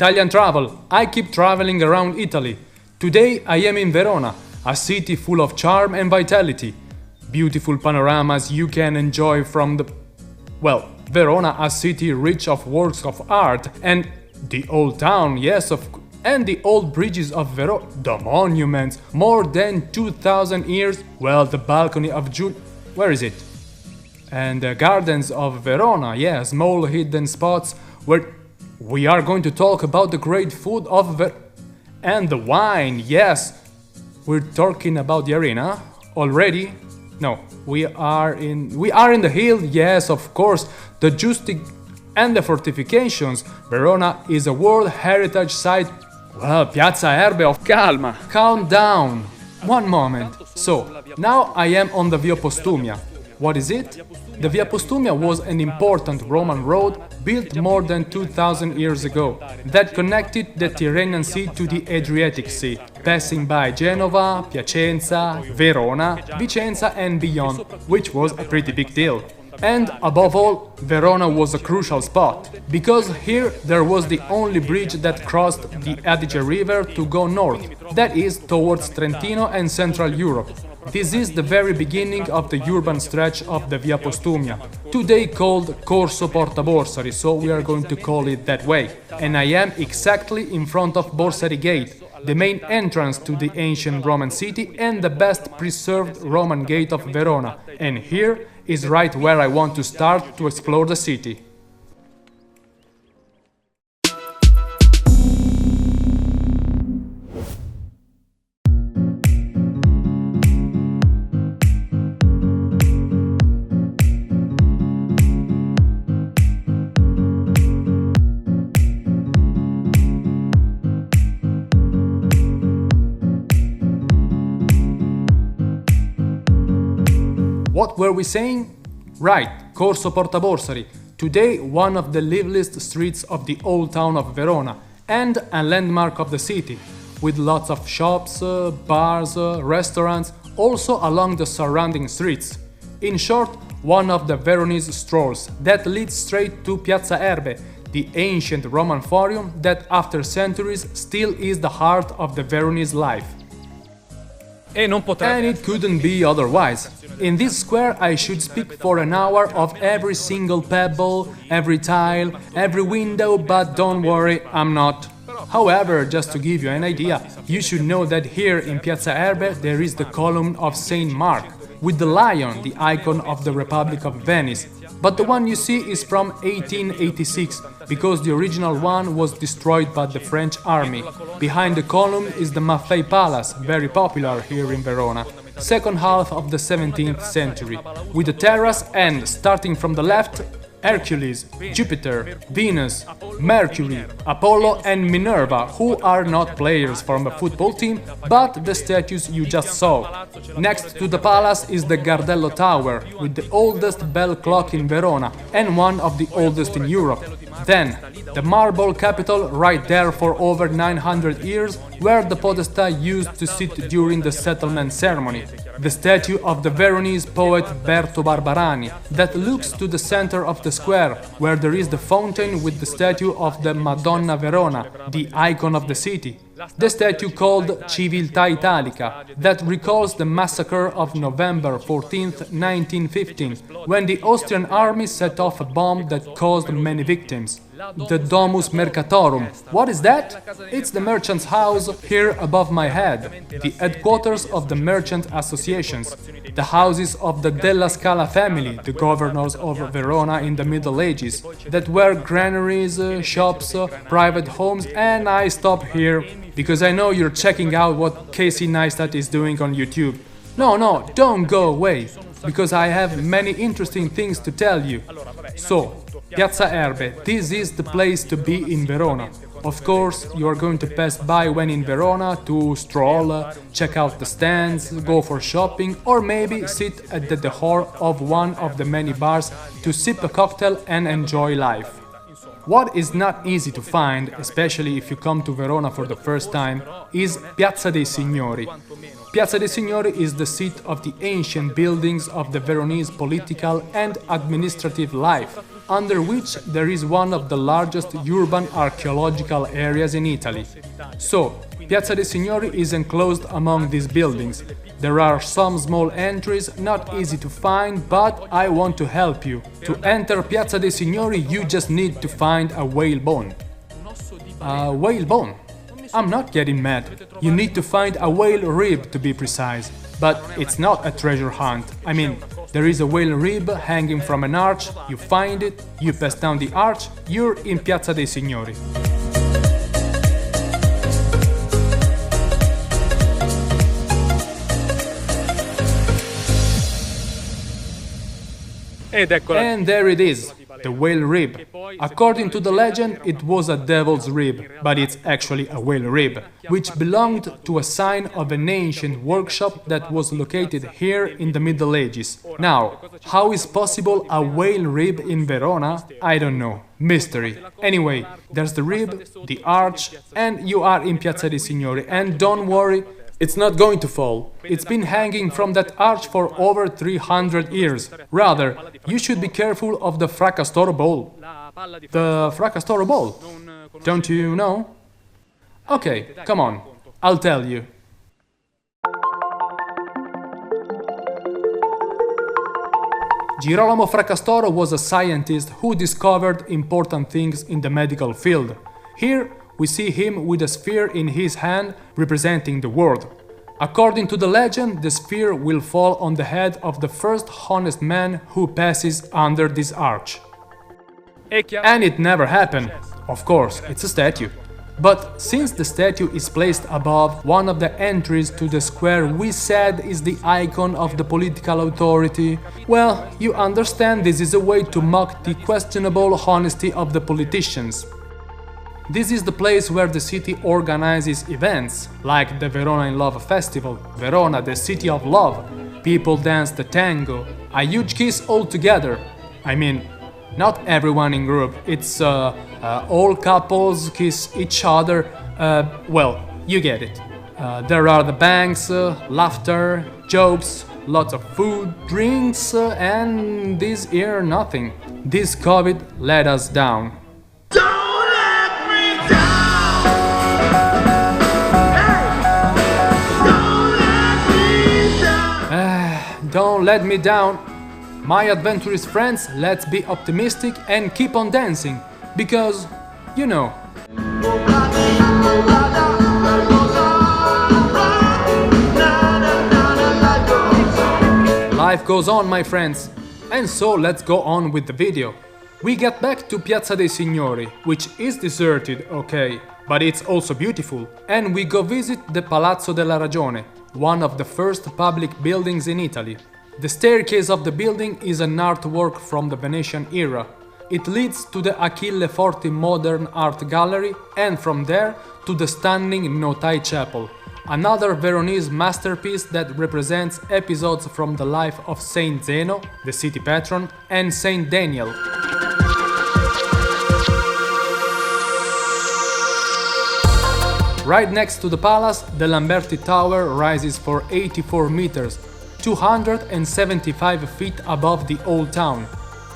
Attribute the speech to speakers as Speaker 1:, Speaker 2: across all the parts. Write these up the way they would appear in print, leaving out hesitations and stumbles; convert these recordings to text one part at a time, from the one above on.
Speaker 1: Italian travel. I keep traveling around Italy. Today I am in Verona, a city full of charm and vitality. Beautiful panoramas you can enjoy from the... Well, Verona, a city rich of works of art, and the old town, yes, and the old bridges of Verona, the monuments, more than 2000 years, well, the balcony of where is it? And the gardens of Verona, yeah, small hidden spots where we are going to talk about the great food of and the wine, yes. We're talking about the arena already. No, we are in the hill, yes, of course, the Giusti and the fortifications. Verona is a World Heritage Site. Well, Piazza Erbe of Calma. Calm down. One moment. So, now I am on the Via Postumia. What is it? The Via Postumia was an important Roman road built more than 2000 years ago that connected the Tyrrhenian Sea to the Adriatic Sea, passing by Genova, Piacenza, Verona, Vicenza and beyond, which was a pretty big deal. And above all, Verona was a crucial spot, because here there was the only bridge that crossed the Adige River to go north, that is, towards Trentino and Central Europe. This is the very beginning of the urban stretch of the Via Postumia, today called Corso Porta Borsari, so we are going to call it that way. And I am exactly in front of Borsari Gate, the main entrance to the ancient Roman city and the best preserved Roman gate of Verona, and here is right where I want to start to explore the city. What were we saying? Right, Corso Porta Borsari, today one of the liveliest streets of the old town of Verona and a landmark of the city, with lots of shops, bars, restaurants, also along the surrounding streets. In short, one of the Veronese strolls that leads straight to Piazza Erbe, the ancient Roman forum that after centuries still is the heart of the Veronese life. And it couldn't be otherwise. In this square I should speak for an hour of every single pebble, every tile, every window, but don't worry, I'm not. However, just to give you an idea, you should know that here in Piazza Erbe there is the column of Saint Mark, with the lion, the icon of the Republic of Venice. But the one you see is from 1886, because the original one was destroyed by the French army. Behind the column is the Maffei Palace, very popular here in Verona, second half of the 17th century, with a terrace and, starting from the left, Hercules, Jupiter, Venus, Mercury, Apollo and Minerva, who are not players from a football team, but the statues you just saw. Next to the palace is the Gardello Tower, with the oldest bell clock in Verona and one of the oldest in Europe. Then, the marble Capitol right there for over 900 years, where the podesta used to sit during the settlement ceremony. The statue of the Veronese poet BERTO Barbarani, that looks to the center of the square, where there is the fountain with the statue of the Madonna Verona, the icon of the city. The statue called Civiltà Italica, that recalls the massacre of November 14, 1915, when the Austrian army set off a bomb that caused many victims. The Domus Mercatorum. What is that? It's the merchant's house here above my head, the headquarters of the merchant associations, the houses of the Della Scala family, the governors of Verona in the Middle Ages, that were granaries, shops, private homes, and I stop here because I know you're checking out what Casey Neistat is doing on YouTube. No, don't go away, because I have many interesting things to tell you. So, Piazza Erbe, this is the place to be in Verona. Of course, you are going to pass by when in Verona to stroll, check out the stands, go for shopping, or maybe sit at the door of one of the many bars to sip a cocktail and enjoy life. What is not easy to find, especially if you come to Verona for the first time, is Piazza dei Signori. Piazza dei Signori is the seat of the ancient buildings of the Veronese political and administrative life, under which there is one of the largest urban archaeological areas in Italy. So, Piazza dei Signori is enclosed among these buildings. There are some small entries, not easy to find, but I want to help you. To enter Piazza dei Signori, you just need to find a whalebone. A whalebone? I'm not getting mad. You need to find a whale rib, to be precise. But it's not a treasure hunt. I mean, there is a whale rib hanging from an arch, you find it, you pass down the arch, you're in Piazza dei Signori. And there it is, the whale rib. According to the legend, it was a devil's rib, but it's actually a whale rib, which belonged to a sign of an ancient workshop that was located here in the Middle Ages. Now, how is possible a whale rib in Verona? I don't know. Mystery. Anyway, there's the rib, the arch, and you are in Piazza dei Signori. And don't worry, it's not going to fall. It's been hanging from that arch for over 300 years. Rather, you should be careful of the Fracastoro Bowl. The Fracastoro Bowl? Don't you know? Okay, come on, I'll tell you. Girolamo Fracastoro was a scientist who discovered important things in the medical field. Here, we see him with a sphere in his hand representing the world. According to the legend, the sphere will fall on the head of the first honest man who passes under this arch. And it never happened. Of course, it's a statue. But since the statue is placed above one of the entries to the square we said is the icon of the political authority, well, you understand this is a way to mock the questionable honesty of the politicians. This is the place where the city organizes events, like the Verona in Love Festival, Verona, the city of love. People dance the tango, a huge kiss all together. I mean, not everyone in group, it's all couples kiss each other, well, you get it. There are the banks, laughter, jokes, lots of food, drinks, and this here nothing. This COVID let us down. Don't let me down. My adventurous friends, let's be optimistic and keep on dancing, because, you know. Life goes on, my friends. And so let's go on with the video. We get back to Piazza dei Signori, which is deserted, okay, but it's also beautiful. And we go visit the Palazzo della Ragione, one of the first public buildings in Italy. The staircase of the building is an artwork from the Venetian era. It leads to the Achille Forti Modern Art Gallery and from there to the stunning Notai Chapel, another Veronese masterpiece that represents episodes from the life of Saint Zeno, the city patron, and Saint Daniel. Right next to the palace, the Lamberti Tower rises for 84 meters, 275 feet above the old town.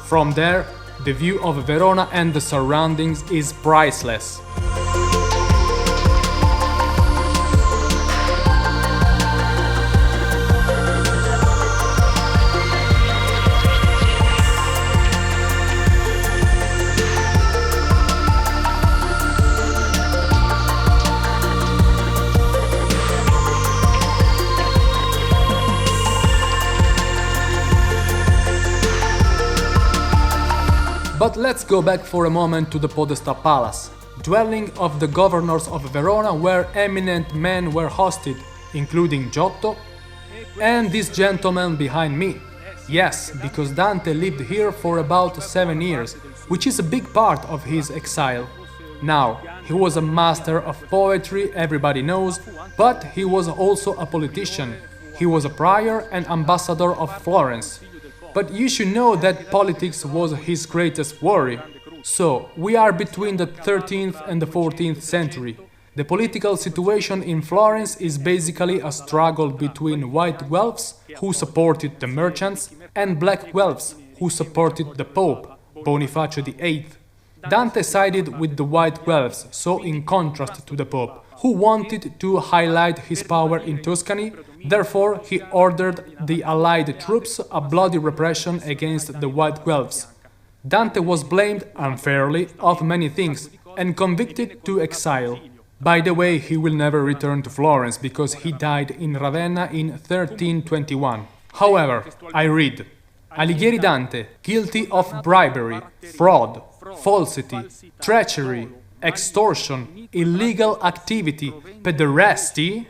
Speaker 1: From there, the view of Verona and the surroundings is priceless. But let's go back for a moment to the Podesta Palace, dwelling of the governors of Verona where eminent men were hosted, including Giotto and this gentleman behind me. Yes, because Dante lived here for about 7 years, which is a big part of his exile. Now, he was a master of poetry, everybody knows, but he was also a politician. He was a prior and ambassador of Florence. But you should know that politics was his greatest worry. So, we are between the 13th and the 14th century. The political situation in Florence is basically a struggle between white guelphs, who supported the merchants, and black guelphs, who supported the Pope, Bonifacio VIII. Dante sided with the white guelphs, so in contrast to the Pope, who wanted to highlight his power in Tuscany. Therefore, he ordered the Allied troops a bloody repression against the white guelphs. Dante was blamed, unfairly, of many things, and convicted to exile. By the way, he will never return to Florence, because he died in Ravenna in 1321. However, I read, Alighieri Dante, guilty of bribery, fraud, falsity, treachery, extortion, illegal activity, pederasty,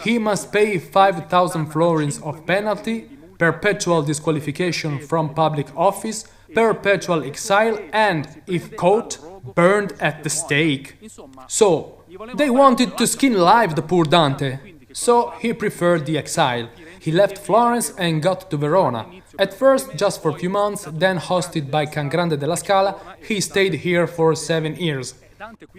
Speaker 1: he must pay 5,000 florins of penalty, perpetual disqualification from public office, perpetual exile, and, if caught, burned at the stake. So, they wanted to skin alive the poor Dante. So, he preferred the exile. He left Florence and got to Verona. At first, just for a few months, then hosted by Can Grande della Scala, he stayed here for 7 years.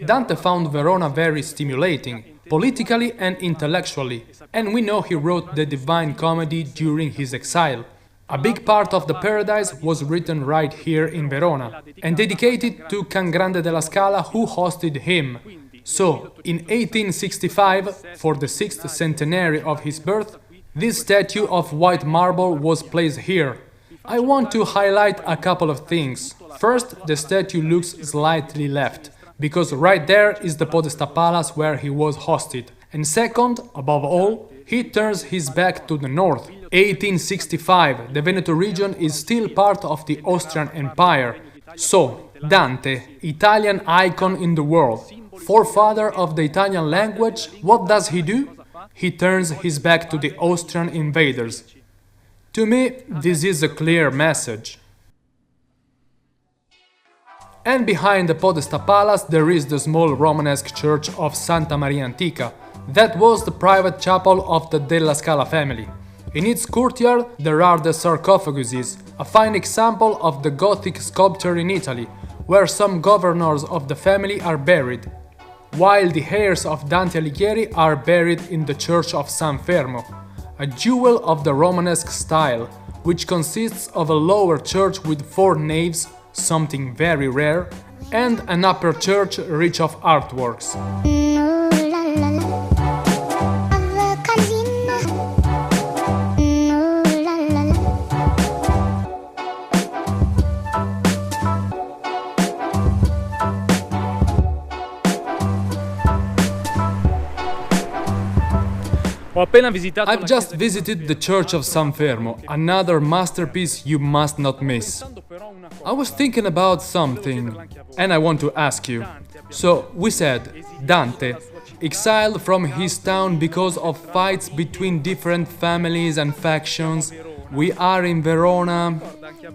Speaker 1: Dante found Verona very stimulating, politically and intellectually, and we know he wrote the Divine Comedy during his exile. A big part of the Paradise was written right here in Verona, and dedicated to Can Grande della Scala, who hosted him. So, in 1865, for the 6th centenary of his birth, this statue of white marble was placed here. I want to highlight a couple of things. First, the statue looks slightly left, because right there is the Podesta Palace where he was hosted. And second, above all, he turns his back to the north. 1865, the Veneto region is still part of the Austrian Empire. So, Dante, Italian icon in the world, forefather of the Italian language, what does he do? He turns his back to the Austrian invaders. To me, this is a clear message. And behind the Podesta Palace there is the small Romanesque church of Santa Maria Antica. That was the private chapel of the Della Scala family. In its courtyard there are the sarcophaguses, a fine example of the Gothic sculpture in Italy, where some governors of the family are buried, while the heirs of Dante Alighieri are buried in the church of San Fermo, a jewel of the Romanesque style, which consists of a lower church with 4 naves, something very rare, and an upper church rich of artworks. I've just visited the Church of San Fermo, another masterpiece you must not miss. I was thinking about something, and I want to ask you. So, we said, Dante, exiled from his town because of fights between different families and factions. We are in Verona.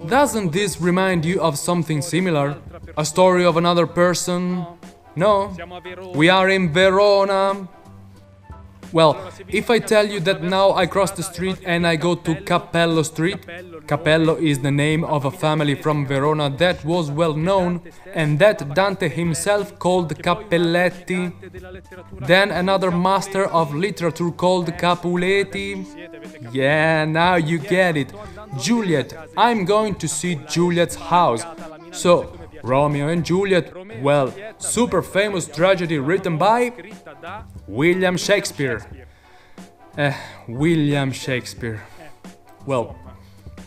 Speaker 1: Doesn't this remind you of something similar? A story of another person? No? We are in Verona. Well, if I tell you that now I cross the street and I go to Cappello Street, Cappello is the name of a family from Verona that was well known and that Dante himself called Cappelletti, then another master of literature called Capuleti. Yeah, now you get it. Juliet, I'm going to see Juliet's house. So, Romeo and Juliet, well, super famous tragedy written by William Shakespeare. William Shakespeare. Well,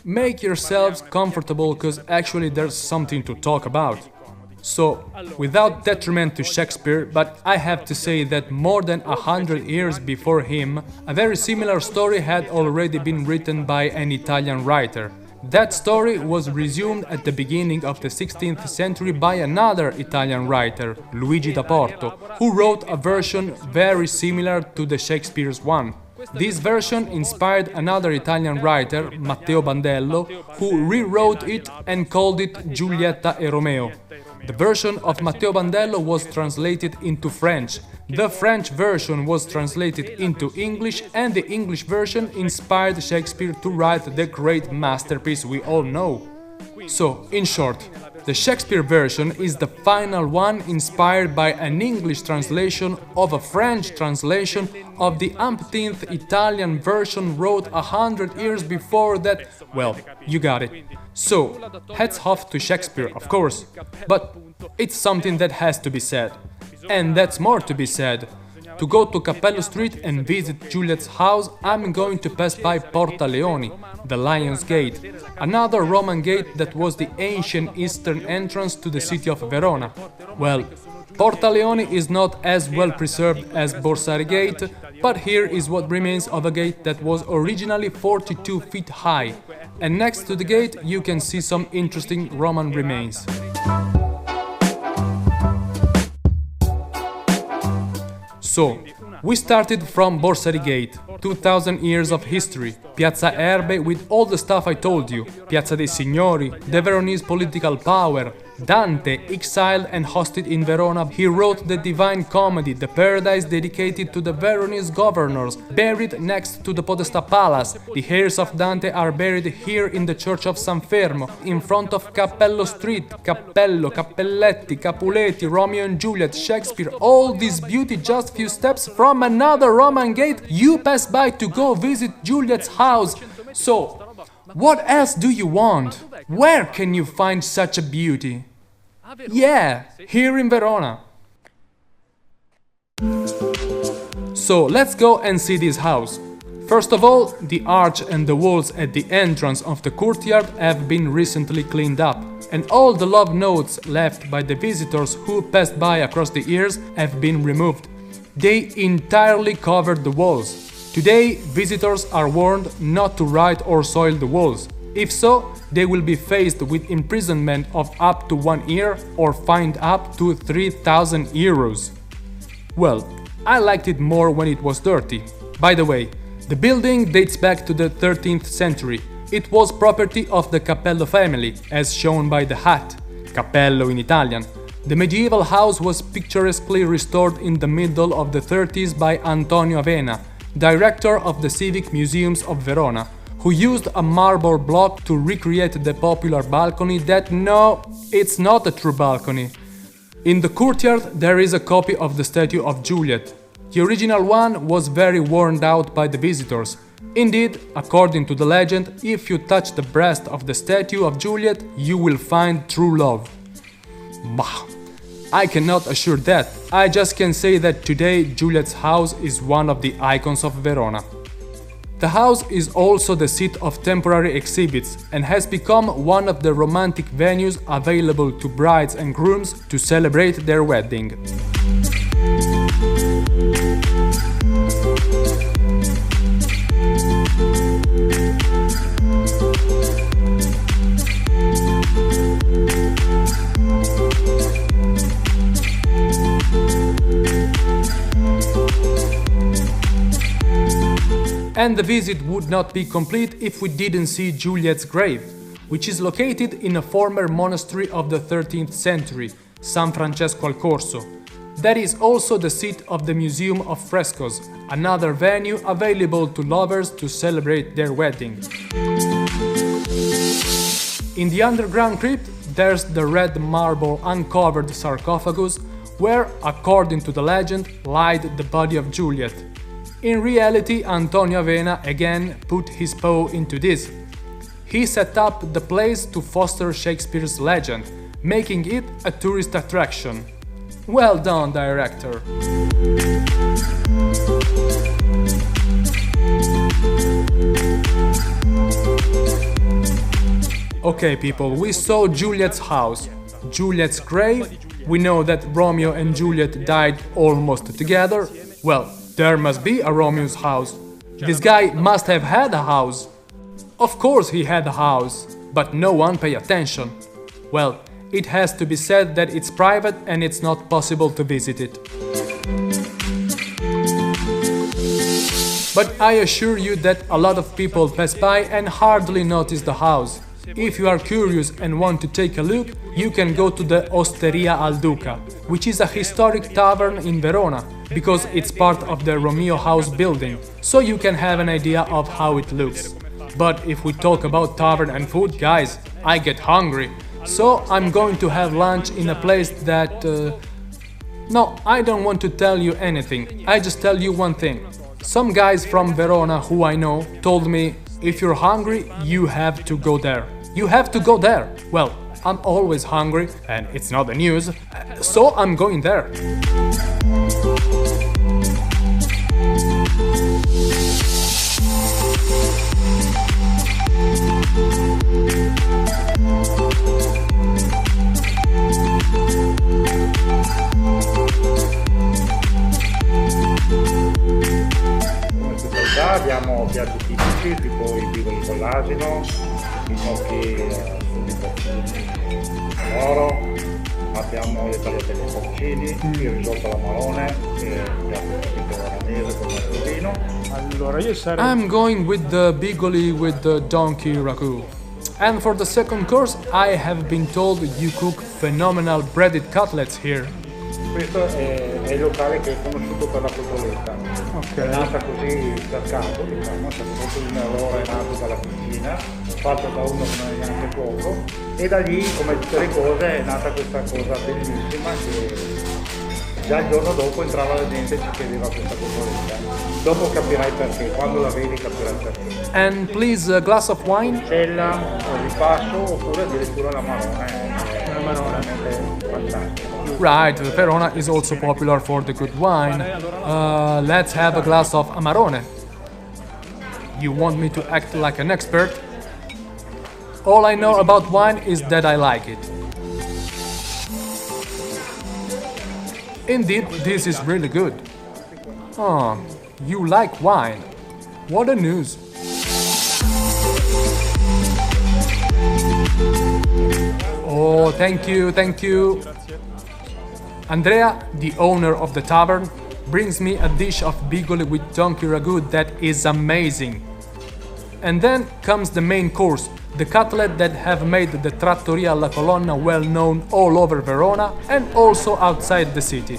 Speaker 1: make yourselves comfortable, because actually there's something to talk about. So, without detriment to Shakespeare, but I have to say that more than 100 years before him, a very similar story had already been written by an Italian writer. That story was resumed at the beginning of the 16th century by another Italian writer, Luigi da Porto, who wrote a version very similar to the Shakespeare's one. This version inspired another Italian writer, Matteo Bandello, who rewrote it and called it Giulietta e Romeo. The version of Matteo Bandello was translated into French. The French version was translated into English, and the English version inspired Shakespeare to write the great masterpiece we all know. So, in short, The Shakespeare version is the final one, inspired by an English translation of a French translation of the umpteenth Italian version wrote 100 years before that. Well, you got it. So, hats off to Shakespeare, of course, but it's something that has to be said. And that's more to be said. To go to Cappello Street and visit Juliet's house, I'm going to pass by Porta Leoni, the Lion's Gate, another Roman gate that was the ancient eastern entrance to the city of Verona. Well, Porta Leoni is not as well preserved as Borsari Gate, but here is what remains of a gate that was originally 42 feet high, and next to the gate you can see some interesting Roman remains. So, we started from Borsari Gate, 2000 years of history, Piazza Erbe with all the stuff I told you, Piazza dei Signori, the Veronese political power, Dante, exiled and hosted in Verona, he wrote the Divine Comedy, the paradise dedicated to the Veronese governors, buried next to the Podesta Palace. The heirs of Dante are buried here in the church of San Fermo, in front of Cappello Street, Cappello, Cappelletti, Capuleti, Romeo and Juliet, Shakespeare, all this beauty just few steps from another Roman gate you pass by to go visit Juliet's house. So, what else do you want? Where can you find such a beauty? Yeah, here in Verona. So let's go and see this house. First of all, the arch and the walls at the entrance of the courtyard have been recently cleaned up, and all the love notes left by the visitors who passed by across the years have been removed. They entirely covered the walls. Today, visitors are warned not to write or soil the walls. If so, they will be faced with imprisonment of up to 1 year or fined up to 3,000 euros. Well, I liked it more when it was dirty. By the way, the building dates back to the 13th century. It was property of the Cappello family, as shown by the hat, Cappello in Italian. The medieval house was picturesquely restored in the middle of the 30s by Antonio Avena, director of the Civic Museums of Verona, who used a marble block to recreate the popular balcony that, no, it's not a true balcony. In the courtyard there is a copy of the statue of Juliet. The original one was very worn out by the visitors. Indeed, according to the legend, if you touch the breast of the statue of Juliet, you will find true love. Bah! I cannot assure that. I just can say that today Juliet's house is one of the icons of Verona. The house is also the seat of temporary exhibits and has become one of the romantic venues available to brides and grooms to celebrate their wedding. And the visit would not be complete if we didn't see Juliet's grave, which is located in a former monastery of the 13th century, San Francesco al Corso. That is also the seat of the Museum of Frescoes, another venue available to lovers to celebrate their wedding. In the underground crypt, there's the red marble uncovered sarcophagus, where, according to the legend, lied the body of Juliet. In reality, Antonio Avena again put his paw into this. He set up the place to foster Shakespeare's legend, making it a tourist attraction. Well done, director! Okay, people, we saw Juliet's house, Juliet's grave. We know that Romeo and Juliet died almost together. Well, there must be a Romeo's house. This guy must have had a house. Of course he had a house, but no one paid attention. Well, it has to be said that it's private and it's not possible to visit it. But I assure you that a lot of people pass by and hardly notice the house. If you are curious and want to take a look, you can go to the Osteria al Duca, which is a historic tavern in Verona, because it's part of the Romeo house building, so you can have an idea of how it looks. But if we talk about tavern and food, guys, I get hungry. So I'm going to have lunch in a place that... No, I don't want to tell you anything. I just tell you one thing. Some guys from Verona who I know told me, if you're hungry, you have to go there. You have to go there. Well, I'm always hungry, and it's not the news, so I'm going there.
Speaker 2: Abbiamo piatti tipici tipo i bigoli con l'asino, i gnocchi sugli porcini d'oro, abbiamo le tagliatelle ai porcini, il risotto alla marone, il piatto tipico veronese con il vino.
Speaker 3: Allora io sarei...
Speaker 1: I'm going with the bigoli with the donkey ragu. And for the second course, I have been told you cook phenomenal breaded cutlets here.
Speaker 2: Questo è il locale che è conosciuto per la cotoletta. È nata così per caso, diciamo, è stato proprio un errore nato dalla cucina, fatto da uno che non è neanche cuoco, e da lì, come tutte le cose, è nata questa cosa bellissima che già il giorno dopo entrava la gente e ci chiedeva questa cotoletta. Dopo capirai perché, quando la vedi capirai perché.
Speaker 1: And please a glass of wine?
Speaker 2: Cella, o ripasso, oppure addirittura la marone, è veramente fantastica.
Speaker 1: Right, Verona is also popular for the good wine. Let's have a glass of Amarone. You want me to act like an expert? All I know about wine is that I like it. Indeed, this is really good. Oh, you like wine. What a news. Oh, thank you, thank you. Andrea, the owner of the tavern, brings me a dish of bigoli with donkey ragu that is amazing. And then comes the main course, the cutlet that have made the Trattoria alla Colonna well known all over Verona and also outside the city.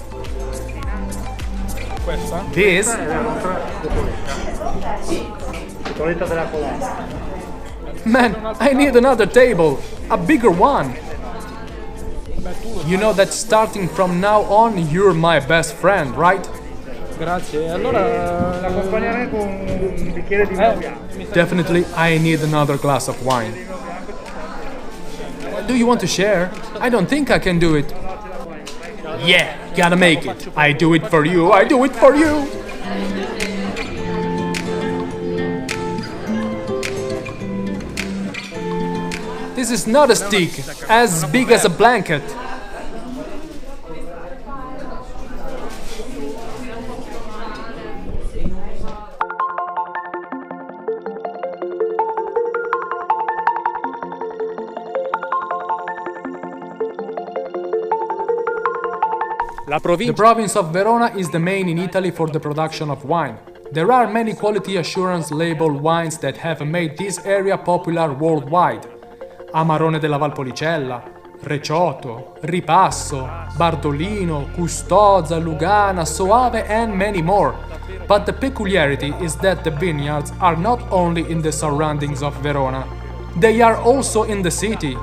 Speaker 1: This
Speaker 2: Cotoletta della Colonna.
Speaker 1: Man, I need another table, a bigger one. You know that starting from now on, you're my best friend, right?
Speaker 3: Grazie. Allora...
Speaker 2: L'accompagnerei con un bicchiere di vino bianco.
Speaker 1: Definitely, I need another glass of wine. Do you want to share? I don't think I can do it. Yeah, gotta make it. I do it for you, I do it for you. This is not a stick, as big as a blanket. The province of Verona is the main in Italy for the production of wine. There are many quality assurance label wines that have made this area popular worldwide. Amarone della Valpolicella, Recioto, Ripasso, Bardolino, Custoza, Lugana, Soave and many more. But the peculiarity is that the vineyards are not only in the surroundings of Verona, they are also in the city.